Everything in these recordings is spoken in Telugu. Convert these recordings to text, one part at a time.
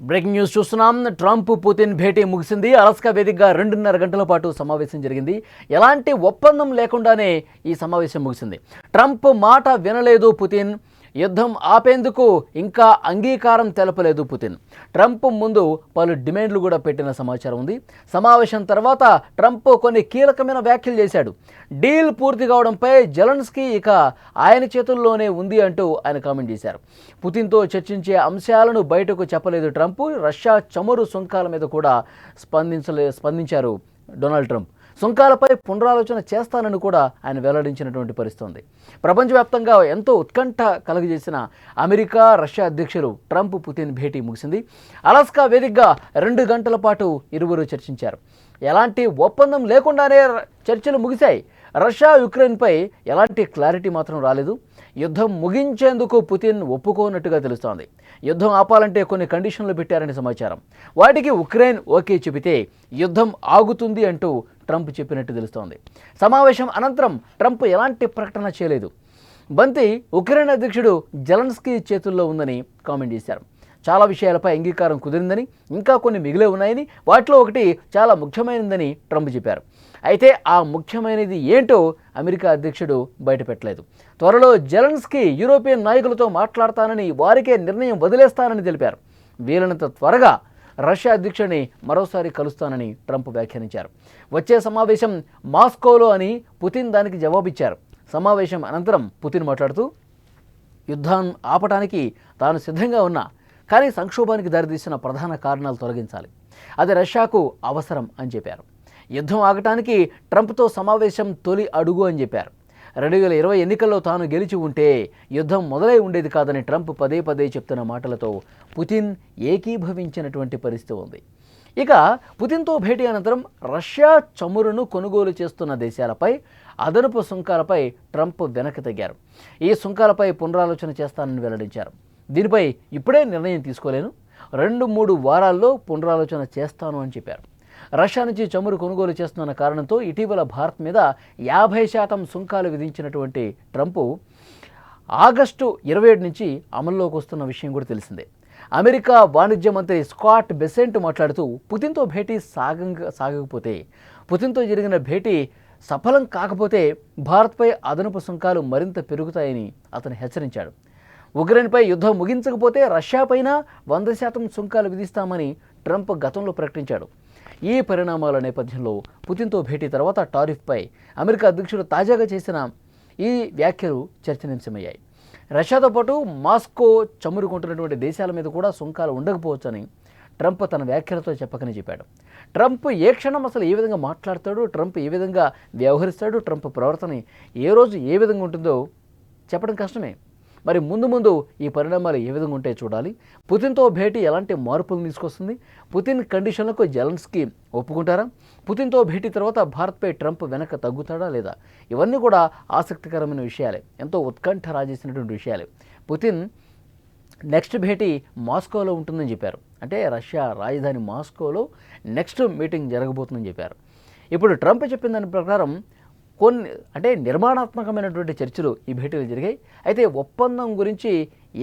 బ్రేకింగ్ న్యూస్ చూస్తున్నాం. ట్రంప్ పుతిన్ భేటీ ముగిసింది. అలాస్కా వేదికగా 2.5 గంటల పాటు సమావేశం జరిగింది. ఎలాంటి ఒప్పందం లేకుండానే ఈ సమావేశం ముగిసింది. ట్రంప్ మాట వినలేదు పుతిన్. యుద్ధం ఆపేందుకు ఇంకా అంగీకారం తెలపలేదు పుతిన్. ట్రంప్ ముందు పలు డిమాండ్లు కూడా పెట్టిన సమాచారం ఉంది. సమావేశం తర్వాత ట్రంప్ కొన్ని కీలకమైన వ్యాఖ్యలు చేశాడు. డీల్ పూర్తి కావడంపై జెలెన్స్కీ ఇక ఆయన చేతుల్లోనే ఉంది అంటూ ఆయన కామెంట్ చేశారు. పుతిన్తో చర్చించే అంశాలను బయటకు చెప్పలేదు ట్రంప్. రష్యా చమురు సుంకాల మీద కూడా స్పందించారు డొనాల్డ్ ట్రంప్. సుంకాలపై పునరాలోచన చేస్తానని కూడా ఆయన వెల్లడించినటువంటి పరిస్థితి ఉంది. ప్రపంచవ్యాప్తంగా ఎంతో ఉత్కంఠ కలుగజేసిన అమెరికా రష్యా అధ్యక్షులు ట్రంప్ పుతిన్ భేటీ ముగిసింది. అలాస్కా వేదికగా 2 గంటల పాటు ఇరువురు చర్చించారు. ఎలాంటి ఒప్పందం లేకుండానే చర్చలు ముగిశాయి. రష్యా యుక్రెయిన్పై ఎలాంటి క్లారిటీ మాత్రం రాలేదు. యుద్ధం ముగించేందుకు పుతిన్ ఒప్పుకోనట్టుగా తెలుస్తోంది. యుద్ధం ఆపాలంటే కొన్ని కండిషన్లు పెట్టారని సమాచారం. వాటికి ఉక్రెయిన్ ఓకే చెబితే యుద్ధం ఆగుతుంది అంటూ ట్రంప్ చెప్పినట్టు తెలుస్తోంది. సమావేశం అనంతరం ట్రంప్ ఎలాంటి ప్రకటన చేయలేదు. బంతి ఉక్రెయిన్ అధ్యక్షుడు జెలెన్స్కీ చేతుల్లో ఉందని కామెంట్ చేశారు. చాలా విషయాలపై అంగీకారం కుదిరిందని, ఇంకా కొన్ని మిగిలే ఉన్నాయని, వాటిలో ఒకటి చాలా ముఖ్యమైనదని ట్రంప్ చెప్పారు. అయితే ఆ ముఖ్యమైనది ఏంటో అమెరికా అధ్యక్షుడు బయటపెట్టలేదు. త్వరలో జెలెన్స్కీ యూరోపియన్ నాయకులతో మాట్లాడతానని, వారికే నిర్ణయం వదిలేస్తానని తెలిపారు. వీలైనంత త్వరగా రష్యా అధ్యక్షుడిని మరోసారి కలుస్తానని ట్రంప్ వ్యాఖ్యానించారు. వచ్చే సమావేశం మాస్కోలో అని పుతిన్ దానికి జవాబిచ్చారు. సమావేశం అనంతరం పుతిన్ మాట్లాడుతూ, యుద్ధాన్ని ఆపటానికి తాను సిద్ధంగా ఉన్నా, కానీ సంక్షోభానికి దారితీసిన ప్రధాన కారణాలు తొలగించాలి. అది రష్యాకు అవసరం అని చెప్పారు. యుద్ధం ఆగటానికి ట్రంప్తో సమావేశం తొలి అడుగు అని చెప్పారు. 2020 ఎన్నికల్లో తాను గెలిచి ఉంటే యుద్ధం మొదలై ఉండేది కాదని ట్రంప్ పదే పదే చెప్తున్న మాటలతో పుతిన్ ఏకీభవించినటువంటి పరిస్థితి ఉంది. ఇక పుతిన్తో భేటీ అనంతరం రష్యా చమురును కొనుగోలు చేస్తున్న దేశాలపై అదనపు సుంకాలపై ట్రంప్ వెనక్కి తగ్గారు. ఈ సుంకాలపై పునరాలోచన చేస్తానని వెల్లడించారు. దీనిపై ఇప్పుడే నిర్ణయం తీసుకోలేను, 2-3 వారాల్లో పునరాలోచన చేస్తాను అని చెప్పారు. రష్యా నుంచి చమురు కొనుగోలు చేస్తున్న కారణంతో ఇటీవల భారత్ మీద 50% సుంకాలు విధించినటువంటి ట్రంప్ ఆగస్టు 27 నుంచి అమల్లోకి వస్తున్న విషయం కూడా తెలిసిందే. అమెరికా వాణిజ్య మంత్రి స్కాట్ బెసెంట్ మాట్లాడుతూ, పుతిన్తో భేటీ సాగకపోతే, పుతిన్తో జరిగిన భేటీ సఫలం కాకపోతే భారత్పై అదనపు సుంకాలు మరింత పెరుగుతాయని అతను హెచ్చరించాడు. ఉక్రెయిన్పై యుద్ధం ముగించకపోతే రష్యాపైన 100% సుంకాలు విధిస్తామని ట్రంప్ గతంలో ప్రకటించాడు. ఈ పరిణామాల నేపథ్యంలో పుతిన్తో భేటీ తర్వాత టారిఫ్పై అమెరికా అధ్యక్షుడు తాజాగా చేసిన ఈ వ్యాఖ్యలు చర్చనీయాంశమయ్యాయి. రష్యాతో పాటు మాస్కో చమురు కొంటున్నటువంటి దేశాల మీద కూడా సుంకాలు ఉండకపోవచ్చని ట్రంప్ తన వ్యాఖ్యలతో చెప్పకనే చెప్పాడు. ట్రంప్ ఏ క్షణం అసలు ఏ విధంగా మాట్లాడతాడు, ట్రంప్ ఏ విధంగా వ్యవహరిస్తాడు, ట్రంప్ ప్రవర్తన ఏ రోజు ఏ విధంగా ఉంటుందో చెప్పడం కష్టమే. మరి ముందు ఈ పరిణామాలు ఏ విధంగా ఉంటాయో చూడాలి. పుతిన్తో భేటీ ఎలాంటి మార్పులు తీసుకొస్తుంది, పుతిన్ కండిషన్లకు జెలెన్స్కీ ఒప్పుకుంటారా, పుతిన్తో భేటీ తర్వాత భారత్పై ట్రంప్ వెనక తగ్గుతాడా లేదా, ఇవన్నీ కూడా ఆసక్తికరమైన విషయాలే, ఎంతో ఉత్కంఠ రాజేసినటువంటి విషయాలే. పుతిన్ నెక్స్ట్ భేటీ మాస్కోలో ఉంటుందని చెప్పారు. అంటే రష్యా రాజధాని మాస్కోలో నెక్స్ట్ మీటింగ్ జరగబోతుందని చెప్పారు. ఇప్పుడు ట్రంప్ చెప్పిన దాని ప్రకారం కొన్ని నిర్మాణాత్మకమైనటువంటి చర్చలు ఈ భేటీలు జరిగాయి. అయితే ఒప్పందం గురించి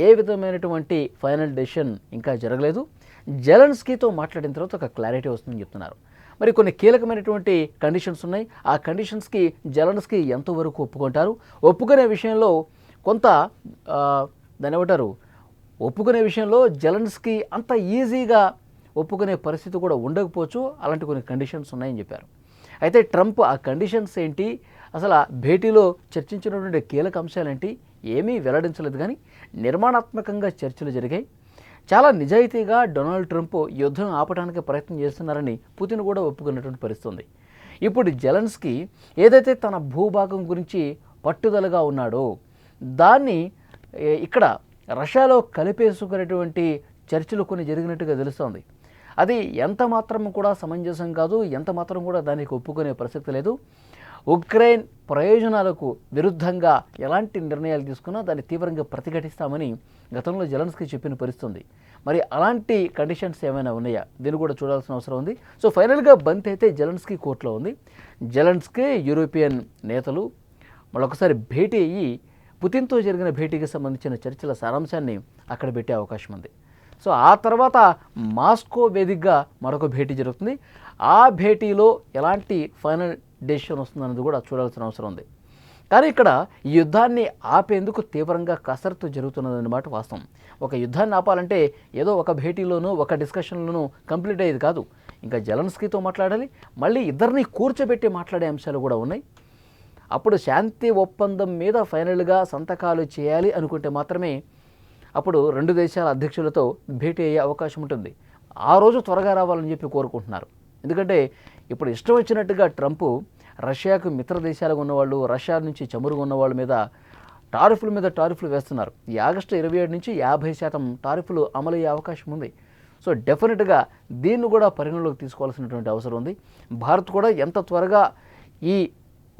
ఏ విధమైనటువంటి ఫైనల్ డెసిషన్ ఇంకా జరగలేదు. జెలెన్స్కీతో మాట్లాడిన తర్వాత ఒక క్లారిటీ వస్తుందని చెప్తున్నారు. మరి కొన్ని కీలకమైనటువంటి కండిషన్స్ ఉన్నాయి. ఆ కండిషన్స్కి జెలెన్స్కీ ఎంతవరకు ఒప్పుకుంటారు, ఒప్పుకునే విషయంలో కొంత దాన్ని ఏమంటారు, ఒప్పుకునే విషయంలో జెలెన్స్కీ అంత ఈజీగా ఒప్పుకునే పరిస్థితి కూడా ఉండకపోవచ్చు. అలాంటి కొన్ని కండిషన్స్ ఉన్నాయని చెప్పారు. అయితే ట్రంప్ ఆ కండిషన్స్ ఏంటి, అసలు ఆ భేటీలో చర్చించినటువంటి కీలక అంశాలేంటి ఏమీ వెల్లడించలేదు. కానీ నిర్మాణాత్మకంగా చర్చలు జరిగాయి. చాలా నిజాయితీగా డొనాల్డ్ ట్రంప్ యుద్ధం ఆపడానికి ప్రయత్నం చేస్తున్నారని పుతిన్ కూడా ఒప్పుకున్నటువంటి పరిస్థితి ఉంది. ఇప్పుడు జెలెన్స్కీ ఏదైతే తన భూభాగం గురించి పట్టుదలగా ఉన్నాడో దాన్ని ఇక్కడ రష్యాలో కలిపేసుకునేటువంటి చర్చలు కొన్ని జరిగినట్టుగా తెలుస్తోంది. అది ఎంత మాత్రం కూడా సమంజసం కాదు, ఎంత మాత్రం కూడా దానికి ఒప్పుకునే ప్రసక్తి లేదు. ఉక్రెయిన్ ప్రయోజనాలకు విరుద్ధంగా ఎలాంటి నిర్ణయాలు తీసుకున్నా దాన్ని తీవ్రంగా ప్రతిఘటిస్తామని గతంలో జెలెన్స్కీ చెప్పిన పరిస్థితి. మరి అలాంటి కండిషన్స్ ఏమైనా ఉన్నాయా, దీన్ని కూడా చూడాల్సిన అవసరం ఉంది. సో ఫైనల్గా బంతి అయితే జెలెన్స్కీ కోర్టులో ఉంది. జెలెన్స్కీ యూరోపియన్ నేతలు మరొకసారి భేటీ అయ్యి పుతిన్తో జరిగిన భేటీకి సంబంధించిన చర్చల సారాంశాన్ని అక్కడ పెట్టే అవకాశం ఉంది. సో ఆ తర్వాత మాస్కో వేదికగా మరొక భేటీ జరుగుతుంది. ఆ భేటీలో ఎలాంటి ఫైనల్ డెసిషన్ వస్తుందన్నది కూడా చూడాల్సిన అవసరం ఉంది. కానీ ఇక్కడ ఈ యుద్ధాన్ని ఆపేందుకు తీవ్రంగా కసరత్తు జరుగుతున్నదన్నమాట వాస్తవం. ఒక యుద్ధాన్ని ఆపాలంటే ఏదో ఒక భేటీలోనూ ఒక డిస్కషన్లోనూ కంప్లీట్ అయ్యేది కాదు. ఇంకా జెలెన్స్కీతో మాట్లాడాలి, మళ్ళీ ఇద్దరిని కూర్చోబెట్టి మాట్లాడే అంశాలు కూడా ఉన్నాయి. అప్పుడు శాంతి ఒప్పందం మీద ఫైనల్గా సంతకాలు చేయాలి అనుకుంటే మాత్రమే అప్పుడు రెండు దేశాల అధ్యక్షులతో భేటీ అయ్యే అవకాశం ఉంటుంది. ఆ రోజు త్వరగా రావాలని చెప్పి కోరుకుంటున్నారు. ఎందుకంటే ఇప్పుడు ఇష్టం వచ్చినట్టుగా ట్రంప్ రష్యాకు మిత్ర దేశాలుగా ఉన్నవాళ్ళు, రష్యా నుంచి చమురు ఉన్నవాళ్ళ మీద టారిఫ్ల మీద టారిఫ్లు వేస్తున్నారు. ఈ ఆగస్టు 27 నుంచి 50% టారిఫ్లు అమలయ్యే అవకాశం ఉంది. సో డెఫినెట్గా దీన్ని కూడా పరిగణలోకి తీసుకోవాల్సినటువంటి అవసరం ఉంది. భారత్ కూడా ఎంత త్వరగా ఈ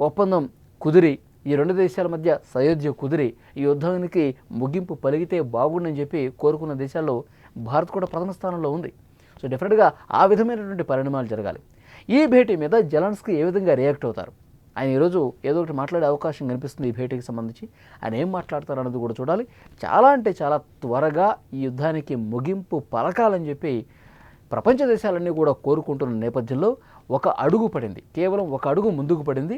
ఒప్పందం కుదిరి, ఈ రెండు దేశాల మధ్య సయోధ్య కుదిరి ఈ యుద్ధానికి ముగింపు పలిగితే బాగుండని చెప్పి కోరుకున్న దేశాల్లో భారత్ కూడా ప్రథమ స్థానంలో ఉంది. సో డెఫినెట్గా ఆ విధమైనటువంటి పరిణామాలు జరగాలి. ఈ భేటీ మీద జెలెన్స్కీ ఏ విధంగా రియాక్ట్ అవుతారు? ఆయన ఈరోజు ఏదో ఒకటి మాట్లాడే అవకాశం కనిపిస్తుంది ఈ భేటీకి సంబంధించి. ఆయన ఏం మాట్లాడతారు అన్నది కూడా చూడాలి. చాలా అంటే చాలా త్వరగా ఈ యుద్ధానికి ముగింపు పలకాలని చెప్పి ప్రపంచ దేశాలన్నీ కూడా కోరుకుంటున్న నేపథ్యంలో ఒక అడుగు పడింది, కేవలం ఒక అడుగు ముందుకు పడింది.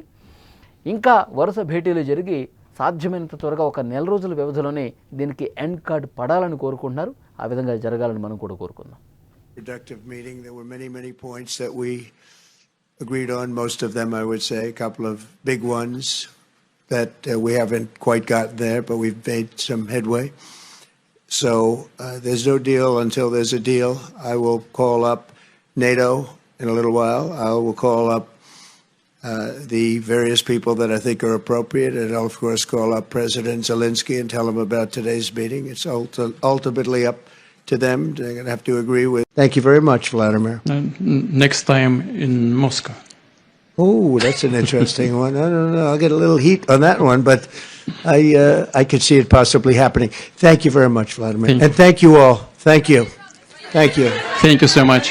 ఇంకా వరుస భేటీలు జరిగి సాధ్యమైనంత త్వరగా ఒక నెల రోజుల వ్యవధిలోనే దీనికి ఎండ్ కార్డ్ పడాలని కోరుకుంటున్నారు. ఆ విధంగా జరగాలని మనం కూడా కోరుకుందాం. Productive meeting. There were many points that we agreed on. Most of them, I would say, a couple of big ones that we haven't quite gotten there, but we've made some headway. So there's no deal until there's a deal. I will call up NATO in a little while. I will call up the various people that I think are appropriate, and I'll of course call up President Zelensky and tell him about today's meeting. It's ultimately up to them. They're going to have to agree with. Thank you very much, Vladimir. Next time in Moscow. Oh, that's an interesting one. I don't know. I'll get a little heat on that one, but I could see it possibly happening. Thank you very much, Vladimir. And thank you all. Thank you. Thank you. Thank you so much.